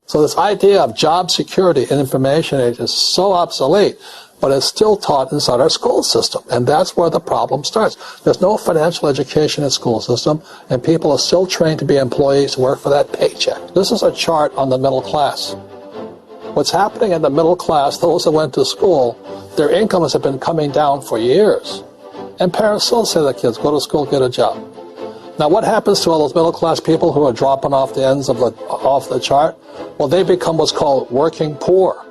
So this idea of job security in information age is so obsolete, but it's still taught inside our school system. And that's where the problem starts. There's no financial education in school system, and people are still trained to be employees who work for that paycheck. This is a chart on the middle class. What's happening in the middle class, those that went to school, their incomes have been coming down for years. And parents still say to their kids, go to school, get a job. Now what happens to all those middle class people who are dropping off the ends of off the chart? Well, they become what's called working poor.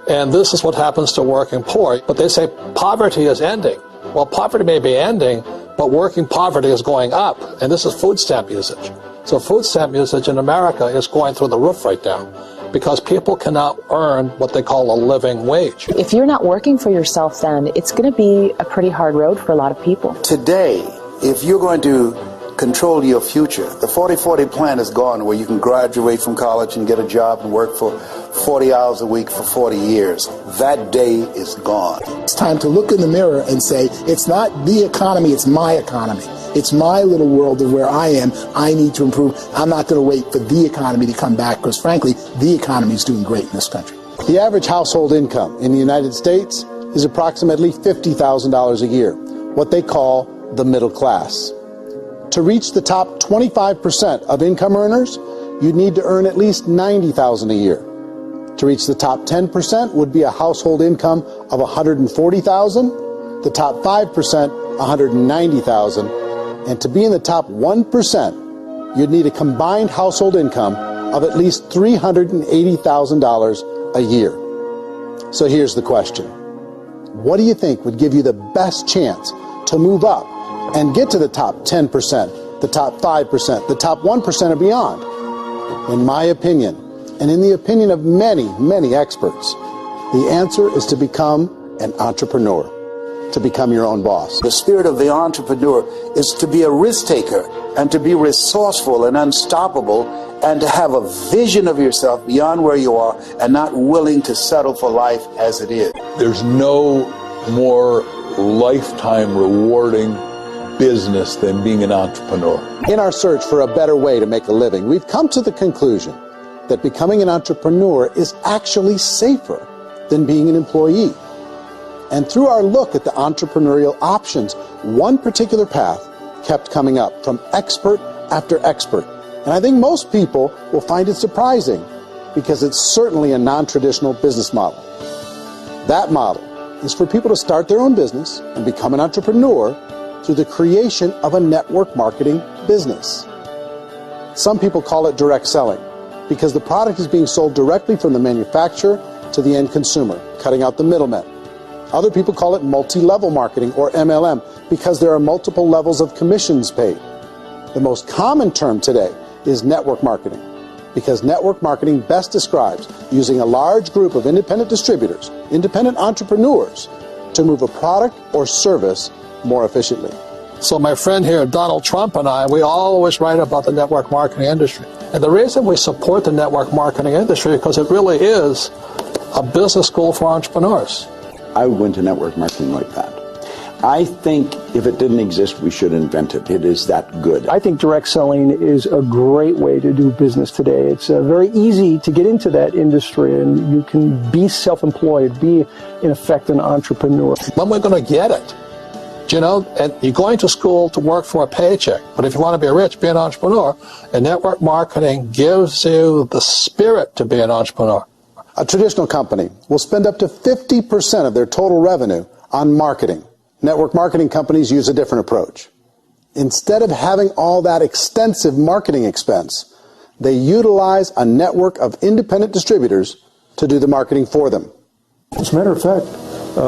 And this is what happens to working poor. But they say poverty is ending. Well, poverty may be ending, but working poverty is going up. And this is food stamp usage. So food stamp usage in America is going through the roof right now because people cannot earn what they call a living wage. If you're not working for yourself, then it's going to be a pretty hard road for a lot of people. Today, if you're going to control your future, the 40-40 plan is gone where you can graduate from college and get a job and work for 40 hours a week for 40 years. That day is gone. It's time to look in the mirror and say, it's not the economy, it's my economy. It's my little world of where I am. I need to improve. I'm not going to wait for the economy to come back because, frankly, the economy is doing great in this country. The average household income in the United States is approximately $50,000 a year, what they call the middle class. To reach the top 25% of income earners, you'd need to earn at least $90,000 a year. To reach the top 10% would be a household income of $140,000, the top 5%, $190,000, and to be in the top 1%, you'd need a combined household income of at least $380,000 a year. So here's the question. What do you think would give you the best chance to move up and get to the top 10%, the top 5%, the top 1% and beyond? In my opinion, and in the opinion of many, many experts, the answer is to become an entrepreneur, to become your own boss. The spirit of the entrepreneur is to be a risk taker and to be resourceful and unstoppable and to have a vision of yourself beyond where you are and not willing to settle for life as it is. There's no more lifetime rewarding business than being an entrepreneur. In our search for a better way to make a living, we've come to the conclusion that becoming an entrepreneur is actually safer than being an employee. And through our look at the entrepreneurial options, one particular path kept coming up from expert after expert. And I think most people will find it surprising because it's certainly a non-traditional business model. That model is for people to start their own business and become an entrepreneur through the creation of a network marketing business. Some people call it direct selling because the product is being sold directly from the manufacturer to the end consumer, cutting out the middlemen. Other people call it multi-level marketing, or MLM, because there are multiple levels of commissions paid. The most common term today is network marketing, because network marketing best describes using a large group of independent distributors, independent entrepreneurs, to move a product or service more efficiently. So my friend here, Donald Trump, and I, we always write about the network marketing industry. And the reason we support the network marketing industry is because it really is a business school for entrepreneurs. I would go into network marketing like that. I think if it didn't exist, we should invent it. It is that good. I think direct selling is a great way to do business today. It's very easy to get into that industry, and you can be self-employed, be, in effect, an entrepreneur. When we're going to get it? You know, and you're going to school to work for a paycheck, but if you want to be rich, be an entrepreneur, and network marketing gives you the spirit to be an entrepreneur. A traditional company will spend up to 50% of their total revenue on marketing. Network marketing companies use a different approach. Instead of having all that extensive marketing expense, they utilize a network of independent distributors to do the marketing for them. As a matter of fact,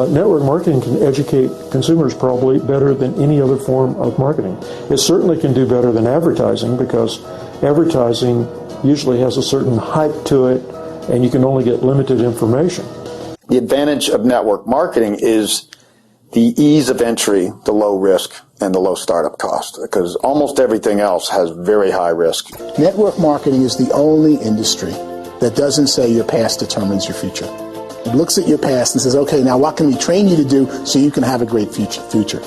network marketing can educate consumers probably better than any other form of marketing. It certainly can do better than advertising because advertising usually has a certain hype to it and you can only get limited information. The advantage of network marketing is the ease of entry, the low risk, and the low startup cost, because almost everything else has very high risk. Network marketing is the only industry that doesn't say your past determines your future. It looks at your past and says, okay, now what can we train you to do so you can have a great future?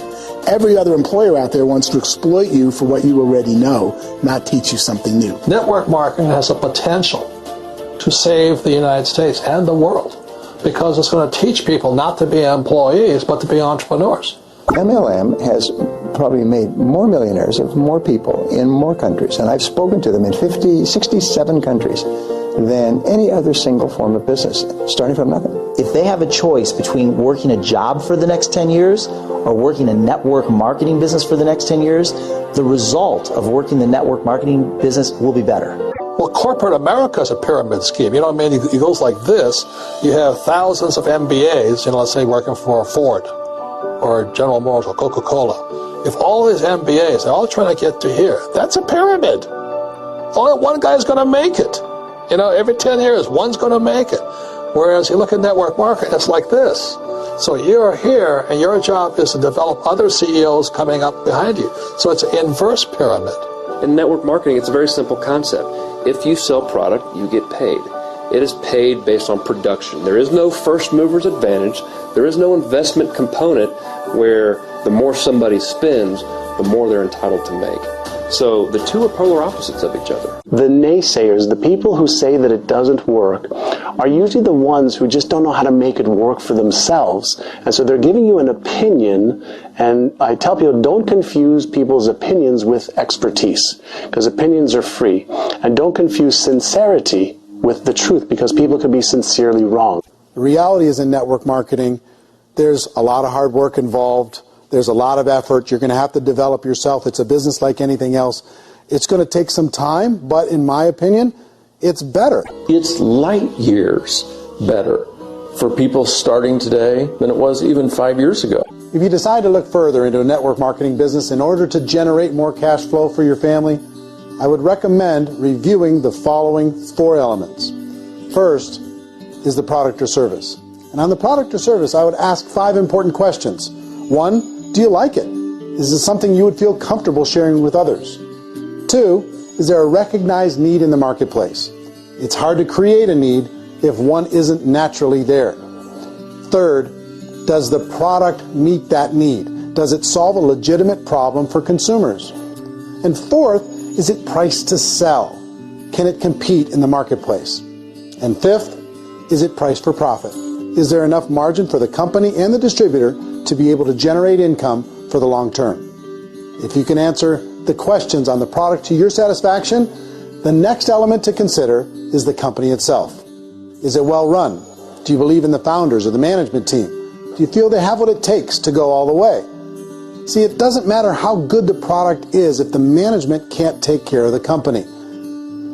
Every other employer out there wants to exploit you for what you already know, not teach you something new. Network marketing has a potential to save the United States and the world, because it's going to teach people not to be employees, but to be entrepreneurs. MLM has probably made more millionaires of more people in more countries, and I've spoken to them in 67 countries, than any other single form of business, starting from nothing. If they have a choice between working a job for the next 10 years or working a network marketing business for the next 10 years, the result of working the network marketing business will be better. Well, corporate America is a pyramid scheme. You know what I mean? It goes like this. You have thousands of MBAs, let's say working for Ford or General Motors or Coca-Cola. If all these MBAs are all trying to get to here, that's a pyramid. Only one guy is going to make it. Every 10 years, one's going to make it. Whereas you look at network marketing, it's like this. So you're here, and your job is to develop other CEOs coming up behind you. So it's an inverse pyramid. In network marketing, it's a very simple concept. If you sell product, you get paid. It is paid based on production. There is no first mover's advantage. There is no investment component where the more somebody spends, the more they're entitled to make. So the two are polar opposites of each other. The naysayers, the people who say that it doesn't work, are usually the ones who just don't know how to make it work for themselves. And so they're giving you an opinion, and I tell people, don't confuse people's opinions with expertise, because opinions are free. And don't confuse sincerity with the truth, because people can be sincerely wrong. The reality is, in network marketing, there's a lot of hard work involved. There's a lot of effort. You're going to have to develop yourself. It's a business like anything else. It's going to take some time, but in my opinion, it's better. It's light years better for people starting today than it was even 5 years ago. If you decide to look further into a network marketing business in order to generate more cash flow for your family, I would recommend reviewing the following 4 elements. First is the product or service. And on the product or service, I would ask 5 important questions. 1, do you like it? Is it something you would feel comfortable sharing with others? 2, is there a recognized need in the marketplace? It's hard to create a need if one isn't naturally there. 3rd, does the product meet that need? Does it solve a legitimate problem for consumers? And 4th, is it priced to sell? Can it compete in the marketplace? And 5th, is it priced for profit? Is there enough margin for the company and the distributor to be able to generate income for the long term? If you can answer the questions on the product to your satisfaction, the next element to consider is the company itself. Is it well run? Do you believe in the founders or the management team? Do you feel they have what it takes to go all the way? See, it doesn't matter how good the product is if the management can't take care of the company.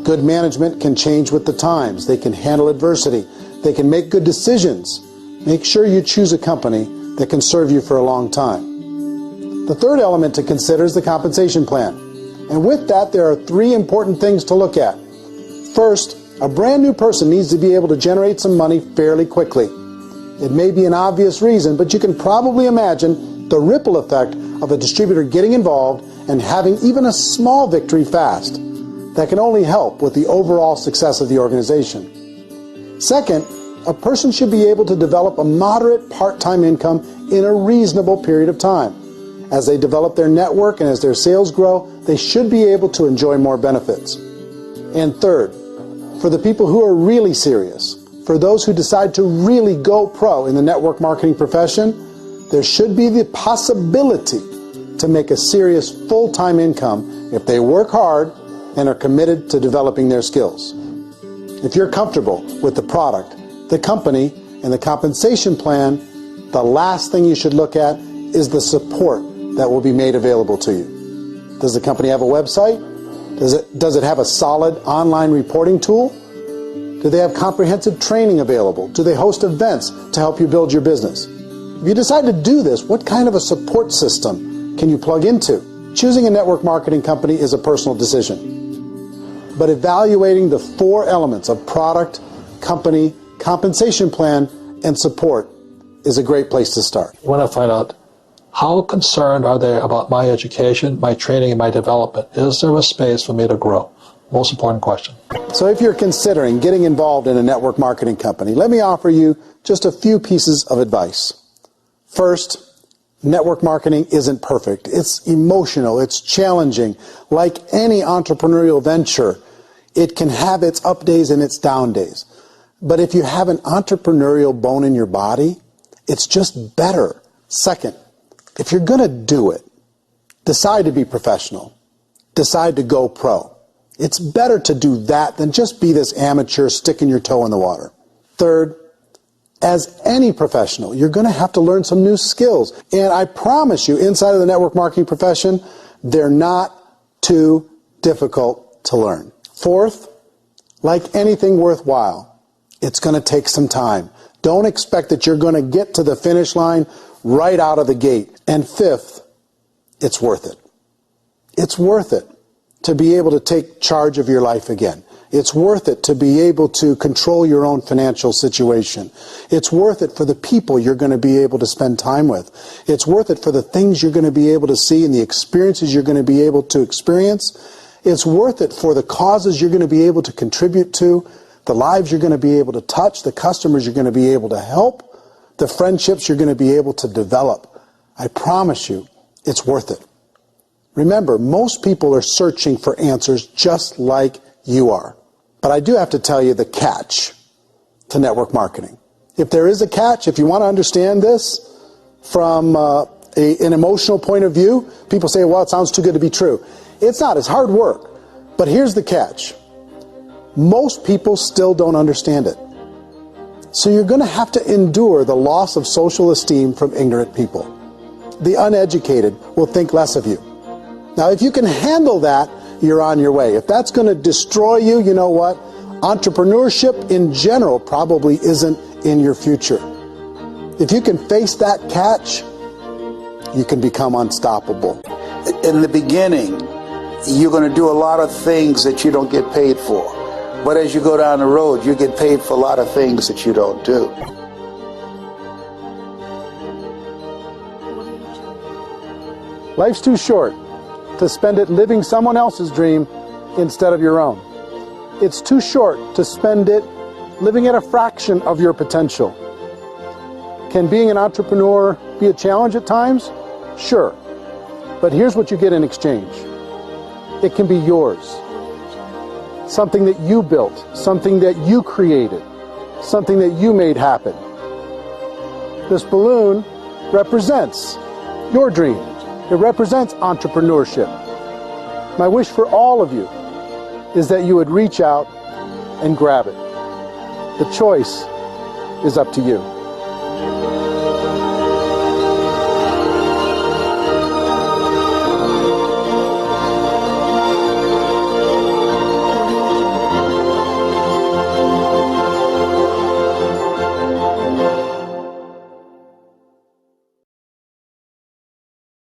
Good management can change with the times. They can handle adversity. They can make good decisions. Make sure you choose a company that can serve you for a long time. The 3rd element to consider is the compensation plan. And with that, there are 3 important things to look at. First, a brand new person needs to be able to generate some money fairly quickly. It may be an obvious reason, but you can probably imagine the ripple effect of a distributor getting involved and having even a small victory fast. That can only help with the overall success of the organization. Second, a person should be able to develop a moderate part-time income in a reasonable period of time. As they develop their network and as their sales grow, they should be able to enjoy more benefits. And 3rd, for the people who are really serious, for those who decide to really go pro in the network marketing profession, there should be the possibility to make a serious full-time income if they work hard and are committed to developing their skills. If you're comfortable with the product, the company, and the compensation plan, the last thing you should look at is the support that will be made available to you. Does the company have a website? Does it have a solid online reporting tool? Do they have comprehensive training available? Do they host events to help you build your business? If you decide to do this, what kind of a support system can you plug into? Choosing a network marketing company is a personal decision. But evaluating the 4 elements of product, company, compensation plan, and support is a great place to start. You want to find out how concerned are they about my education, my training, and my development? Is there a space for me to grow? Most important question. So if you're considering getting involved in a network marketing company, let me offer you just a few pieces of advice. First, network marketing isn't perfect. It's emotional. It's challenging. Like any entrepreneurial venture, It can have its up days and its down days. But if you have an entrepreneurial bone in your body, it's just better. Second, if you're going to do it, decide to be professional. Decide to go pro. It's better to do that than just be this amateur sticking your toe in the water. Third, as any professional, you're going to have to learn some new skills. And I promise you, inside of the network marketing profession, they're not too difficult to learn. Fourth, like anything worthwhile, it's going to take some time. Don't expect that you're going to get to the finish line right out of the gate. And fifth, it's worth it. It's worth it to be able to take charge of your life again. It's worth it to be able to control your own financial situation. It's worth it for the people you're going to be able to spend time with. It's worth it for the things you're going to be able to see and the experiences you're going to be able to experience. It's worth it for the causes you're going to be able to contribute to, the lives you're going to be able to touch, the customers you're going to be able to help, the friendships you're going to be able to develop. I promise you, it's worth it. Remember, most people are searching for answers just like you are. But I do have to tell you the catch to network marketing. If there is a catch, if you want to understand this from an emotional point of view, people say, well, it sounds too good to be true. It's not. It's hard work. But here's the catch. Most people still don't understand it. So you're going to have to endure the loss of social esteem from ignorant people. The uneducated will think less of you. Now, if you can handle that, you're on your way. If that's going to destroy you, you know what? Entrepreneurship in general probably isn't in your future. If you can face that catch, you can become unstoppable. In the beginning, you're going to do a lot of things that you don't get paid for. But as you go down the road, you get paid for a lot of things that you don't do. Life's too short to spend it living someone else's dream instead of your own. It's too short to spend it living at a fraction of your potential. Can being an entrepreneur be a challenge at times? Sure. But here's what you get in exchange. It can be yours. Something that you built, something that you created, something that you made happen. This balloon represents your dream. It represents entrepreneurship. My wish for all of you is that you would reach out and grab it. The choice is up to you.